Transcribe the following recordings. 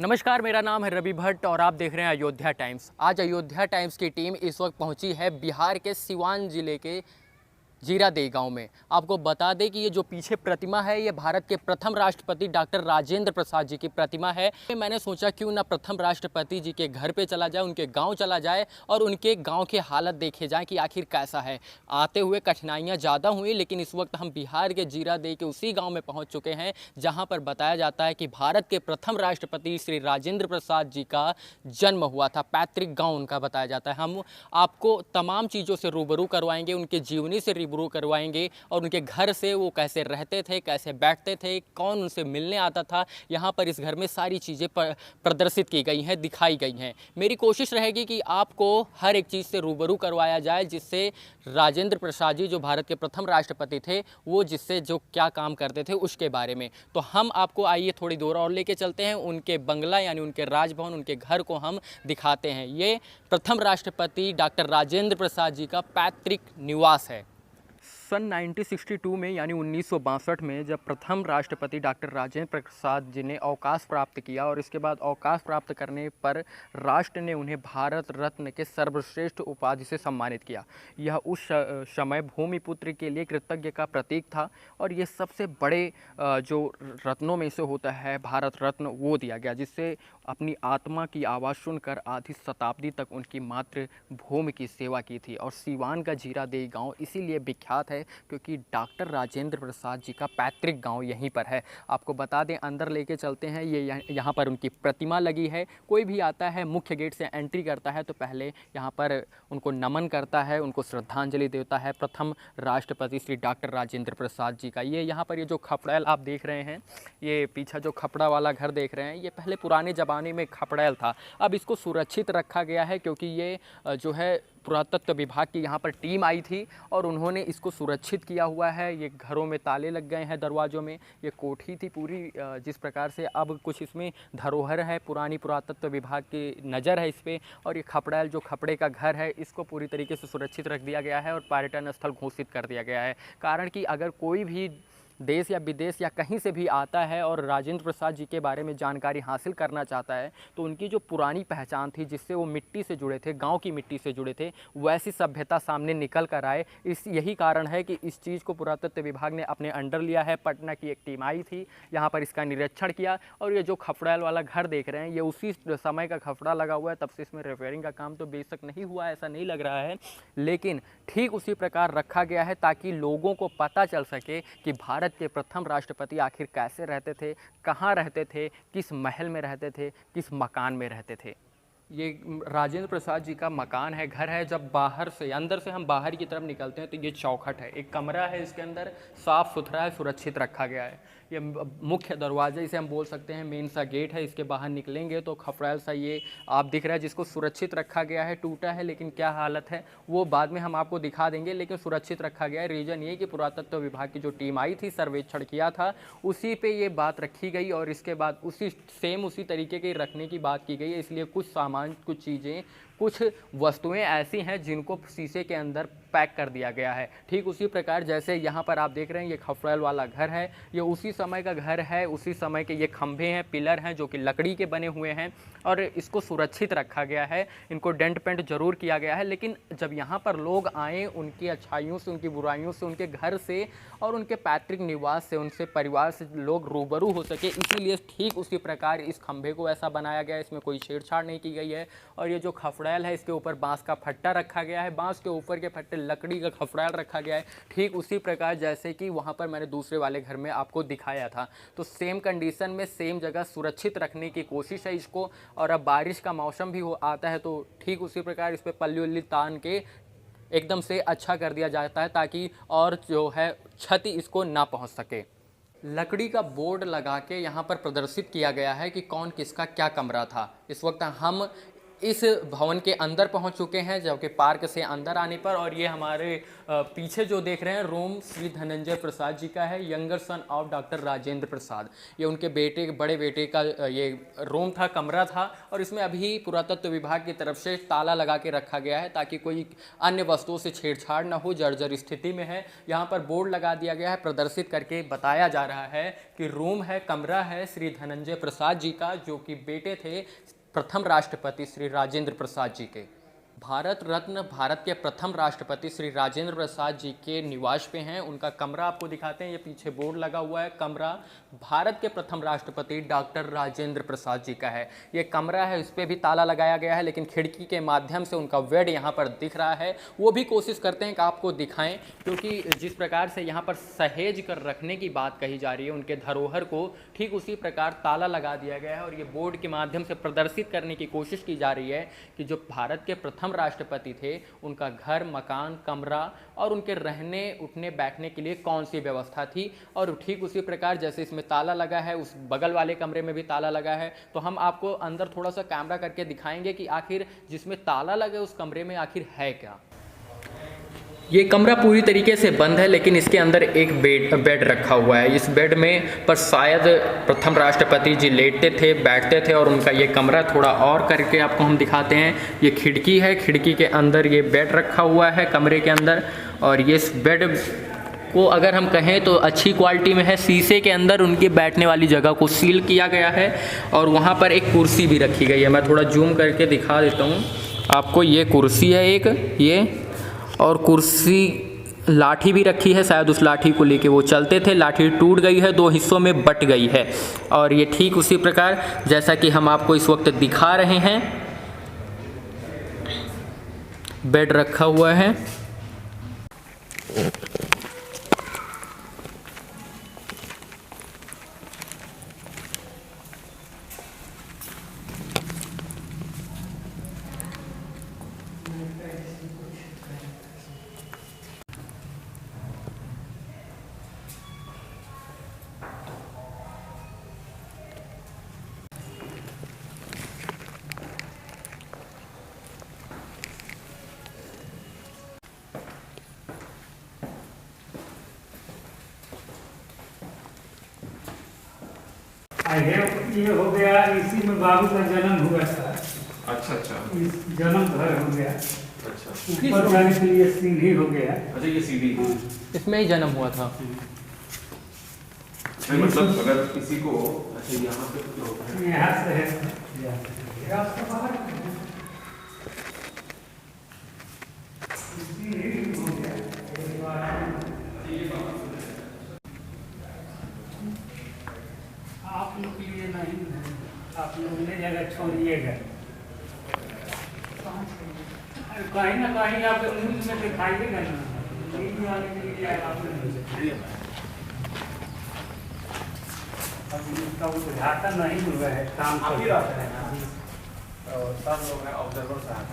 नमस्कार, मेरा नाम है रवि भट्ट और आप देख रहे हैं अयोध्या टाइम्स। आज अयोध्या टाइम्स की टीम इस वक्त पहुंची है बिहार के सिवान जिले के जीरादेई गांव में। आपको बता दें कि ये जो पीछे प्रतिमा है ये भारत के प्रथम राष्ट्रपति डॉक्टर राजेंद्र प्रसाद जी की प्रतिमा है। मैंने सोचा क्यों ना प्रथम राष्ट्रपति जी के घर पे चला जाए, उनके गांव चला जाए और उनके गांव की हालत देखे जाए कि आखिर कैसा है। आते हुए कठिनाइयां ज़्यादा हुई, लेकिन इस वक्त हम बिहार के जीरादेई के उसी गाँव में पहुँच चुके हैं जहाँ पर बताया जाता है कि भारत के प्रथम राष्ट्रपति श्री राजेंद्र प्रसाद जी का जन्म हुआ था। पैतृक गाँव उनका बताया जाता है। हम आपको तमाम चीज़ों से रूबरू करवाएंगे, उनके जीवनी से रूबरू करवाएंगे और उनके घर से वो कैसे रहते थे, कैसे बैठते थे, कौन उनसे मिलने आता था। यहाँ पर इस घर में सारी चीज़ें प्रदर्शित की गई हैं, दिखाई गई हैं। मेरी कोशिश रहेगी कि आपको हर एक चीज़ से रूबरू करवाया जाए, जिससे राजेंद्र प्रसाद जी जो भारत के प्रथम राष्ट्रपति थे वो जिससे जो क्या काम करते थे उसके बारे में। तो हम आपको आइए थोड़ी दूर और लेके चलते हैं, उनके बंगला यानी उनके राजभवन, उनके घर को हम दिखाते हैं। ये प्रथम राष्ट्रपति डॉक्टर राजेंद्र प्रसाद जी का पैतृक निवास है। सन 1962 में यानी 1962 में जब प्रथम राष्ट्रपति डॉक्टर राजेंद्र प्रसाद जी ने अवकाश प्राप्त किया और इसके बाद अवकाश प्राप्त करने पर राष्ट्र ने उन्हें भारत रत्न के सर्वश्रेष्ठ उपाधि से सम्मानित किया। यह उस समय भूमिपुत्र के लिए कृतज्ञ का प्रतीक था और ये सबसे बड़े जो रत्नों में से होता है भारत रत्न, वो दिया गया, जिससे अपनी आत्मा की आवाज़ सुनकर आधी शताब्दी तक उनकी मातृभूमि की सेवा की थी। और सिवान का जीरादेई गांव इसीलिए विख्यात है क्योंकि डॉक्टर राजेंद्र प्रसाद जी का पैतृक गांव यहीं पर है। आपको बता दें, अंदर लेके चलते हैं। ये यहाँ पर उनकी प्रतिमा लगी है। कोई भी आता है मुख्य गेट से एंट्री करता है तो पहले यहाँ पर उनको नमन करता है, उनको श्रद्धांजलि देता है प्रथम राष्ट्रपति श्री डॉक्टर राजेंद्र प्रसाद जी का। ये यहाँ पर ये जो खपड़ैल आप देख रहे हैं, ये पीछे जो खपड़ा वाला घर देख रहे हैं, ये पहले पुराने ज़माने में खपड़ैल था। अब इसको सुरक्षित रखा गया है क्योंकि ये जो है पुरातत्व विभाग की यहाँ पर टीम आई थी और उन्होंने इसको सुरक्षित किया हुआ है। ये घरों में ताले लग गए हैं, दरवाज़ों में। ये कोठी थी पूरी, जिस प्रकार से अब कुछ इसमें धरोहर है, पुरानी पुरातत्व विभाग की नज़र है इस पर। और ये खपड़ैल जो खपड़े का घर है, इसको पूरी तरीके से सुरक्षित रख दिया गया है और पर्यटन स्थल घोषित कर दिया गया है। कारण कि अगर कोई भी देश या विदेश या कहीं से भी आता है और राजेंद्र प्रसाद जी के बारे में जानकारी हासिल करना चाहता है तो उनकी जो पुरानी पहचान थी, जिससे वो मिट्टी से जुड़े थे, गांव की मिट्टी से जुड़े थे, वैसी सभ्यता सामने निकल कर आए। यही कारण है कि इस चीज़ को पुरातत्व विभाग ने अपने अंडर लिया है। पटना की एक टीम आई थी, यहाँ पर इसका निरीक्षण किया। और ये जो खपड़ैल वाला घर देख रहे हैं, ये उसी समय का खपड़ा लगा हुआ है। तब से इसमें रिपेयरिंग का काम तो बेशक नहीं हुआ, ऐसा नहीं लग रहा है, लेकिन ठीक उसी प्रकार रखा गया है ताकि लोगों को पता चल सके कि भारत के प्रथम राष्ट्रपति आखिर कैसे रहते थे, कहाँ रहते थे, किस महल में रहते थे, किस मकान में रहते थे। ये राजेंद्र प्रसाद जी का मकान है, घर है। जब बाहर से, अंदर से हम बाहर की तरफ निकलते हैं तो ये चौखट है, एक कमरा है, इसके अंदर साफ़ सुथरा है, सुरक्षित रखा गया है। ये मुख्य दरवाजे इसे हम बोल सकते हैं, मेन सा गेट है। इसके बाहर निकलेंगे तो खपड़ैल सा ये आप दिख रहा है, जिसको सुरक्षित रखा गया है। टूटा है लेकिन क्या हालत है वो बाद में हम आपको दिखा देंगे, लेकिन सुरक्षित रखा गया है। रीज़न ये कि पुरातत्व विभाग की जो टीम आई थी, सर्वेक्षण किया था, उसी पे ये बात रखी गई और इसके बाद उसी तरीके के रखने की बात की गई है। इसलिए कुछ सामान, कुछ चीज़ें, कुछ वस्तुएं ऐसी हैं जिनको शीशे के अंदर पैक कर दिया गया है। ठीक उसी प्रकार जैसे यहाँ पर आप देख रहे हैं, ये खपड़ैल वाला घर है, ये उसी समय का घर है। उसी समय के ये खंभे हैं, पिलर हैं जो कि लकड़ी के बने हुए हैं और इसको सुरक्षित रखा गया है। इनको डेंट पेंट जरूर किया गया है, लेकिन जब यहाँ पर लोग आए, उनकी अच्छाइयों से, उनकी बुराइयों से, उनके घर से और उनके पैतृक निवास से, उनसे परिवार से लोग रूबरू हो सके, इसीलिए ठीक उसी प्रकार इस खंभे को ऐसा बनाया गया है। इसमें कोई छेड़छाड़ नहीं की गई है। और ये जो खपड़ैल है, इसके ऊपर बांस का फट्टा रखा गया है, बांस के ऊपर के फट्टे लकड़ी का खपड़ैल रखा गया है। ठीक उसी प्रकार जैसे कि वहाँ पर मैंने दूसरे वाले घर में आपको दिखाया था। तो सेम कंडीशन में, सेम जगह सुरक्षित रखने की कोशिश है इसको। और अब बारिश का मौसम भी आता है तो ठीक उसी प्रकार इस पर पल्ली उल्ली तान के एकदम से अच्छा कर दिया जाता है ताकि और जो है क्षति इसको ना पहुँच सके। लकड़ी का बोर्ड लगा के यहाँ पर प्रदर्शित किया गया है कि कौन किसका क्या कमरा था। इस वक्त हम इस भवन के अंदर पहुंच चुके हैं, जबकि पार्क से अंदर आने पर। और ये हमारे पीछे जो देख रहे हैं रूम श्री धनंजय प्रसाद जी का है, younger son of doctor Rajendra Prasad. ये उनके बेटे, बड़े बेटे का ये रूम था, कमरा था। और इसमें अभी पुरातत्व विभाग की तरफ से ताला लगा के रखा गया है ताकि कोई अन्य वस्तुओं से छेड़छाड़ ना हो, जर्जर स्थिति में है। यहाँ पर बोर्ड लगा दिया गया है, प्रदर्शित करके बताया जा रहा है कि रूम है, कमरा है श्री धनंजय प्रसाद जी का, जो कि बेटे थे प्रथम राष्ट्रपति श्री राजेंद्र प्रसाद जी के। भारत रत्न भारत के प्रथम राष्ट्रपति श्री राजेंद्र प्रसाद जी के निवास पे हैं। उनका कमरा आपको दिखाते हैं, ये पीछे बोर्ड लगा हुआ है। कमरा भारत के प्रथम राष्ट्रपति डॉक्टर राजेंद्र प्रसाद जी का है। ये कमरा है, इस पर भी ताला लगाया गया है, लेकिन खिड़की के माध्यम से उनका बेड यहाँ पर दिख रहा है। वो भी कोशिश करते हैं कि आपको दिखाएं, क्योंकि जिस प्रकार से यहाँ पर सहेज कर रखने की बात कही जा रही है उनके धरोहर को, ठीक उसी प्रकार ताला लगा दिया गया है। और ये बोर्ड के माध्यम से प्रदर्शित करने की कोशिश की जा रही है कि जो भारत के प्रथम राष्ट्रपति थे उनका घर, मकान, कमरा और उनके रहने, उठने, बैठने के लिए कौन सी व्यवस्था थी। और ठीक उसी प्रकार जैसे इसमें ताला लगा है, उस बगल वाले कमरे में भी ताला लगा है। तो हम आपको अंदर थोड़ा सा कैमरा करके दिखाएंगे कि आखिर जिसमें ताला लगा उस कमरे में आखिर है क्या। ये कमरा पूरी तरीके से बंद है, लेकिन इसके अंदर एक बेड रखा हुआ है। इस बेड में पर शायद प्रथम राष्ट्रपति जी लेटते थे, बैठते थे। और उनका ये कमरा थोड़ा और करके आपको हम दिखाते हैं। ये खिड़की है, खिड़की के अंदर ये बेड रखा हुआ है कमरे के अंदर। और ये इस बेड को अगर हम कहें तो अच्छी क्वालिटी में है। शीशे के अंदर उनके बैठने वाली जगह को सील किया गया है। और वहाँ पर एक कुर्सी भी रखी गई है। मैं थोड़ा जूम करके दिखा देता हूँ आपको। ये कुर्सी है एक, ये, और कुर्सी, लाठी भी रखी है, शायद उस लाठी को लेके वो चलते थे। लाठी टूट गई है, 2 हिस्सों में बट गई है। और ये ठीक उसी प्रकार जैसा कि हम आपको इस वक्त दिखा रहे हैं, बेड रखा हुआ है। ये हो गया, इसी में बाबू का जन्म हुआ था। अच्छा अच्छा, जन्म घर हो गया। अच्छा, ऊपर जाने के लिए सीढ़ी हो गया। अच्छा, ये सीढ़ी इसमें ही जन्म हुआ था। मतलब अगर किसी को, अच्छा यहाँ पे क्या होता है, यहाँ से है, आप लोग के लिए नहीं है, आप लोग ले जगह छोड़िएगा। कहीं ना कहीं आप न्यूज में दिखाइएगा ना, न्यूज वाले के लिए आप अभी इसका उद्घाटन नहीं हुआ है, काम कर रहा है। सब लोग हैं ऑब्जर्वर साहब,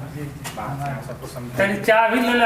सबको समझा। चाबी ले लो।